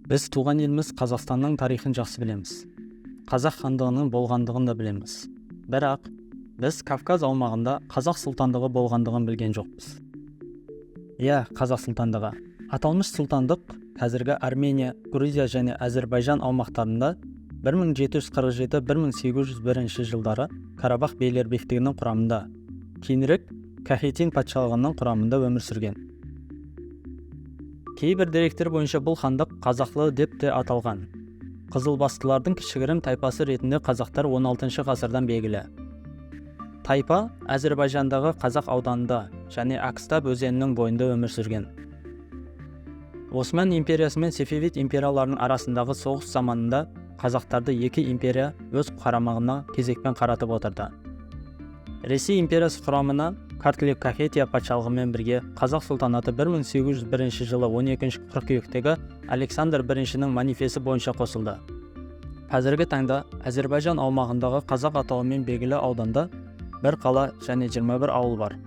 Біз туған еліміз Қазақстанның тарихын жақсы білеміз. Қазақ хандығының болғандығын да білеміз. Бірақ біз Кавказ аумағында Қазақ сұлтандығы болғандығын білген жоқпыз. Қазақ сұлтандығы. Аталмыш сұлтандық қазіргі Армения, Грузия және Әзербайжан аумақтарында 1747-1801 жылдары Қарабақ бейлербектігінің құрамында, кейінірек Кахетин патшалығының құрамында өмір сүрген. Кейбір деректер бойынша бұл хандық Қазақлы деп те аталған. Қызылбастылардың кішігірім тайпасы ретінде қазақтар 16 ғасырдан белгілі. Тайпа Әзербайжандағы Қазақ ауданында және Акстаб өзенінің бойында өмір сүрген. Осман империясы мен Сефевид империяларының арасындағы соғыс заманында қазақтарды екі империя өз қарамағына кезекпен қаратып отырды. Ресей империясы құрамына Картлик Кахетия патшалығымен бірге Қазақ сұлтанаты 1801 жылы 12 қыркүйектегі Александр I-нің манифесі бойынша қосылды. Қазіргі таңда Әзербайжан аумағындағы Қазақ атауымен белгілі ауданда бір қала және 21 ауыл бар.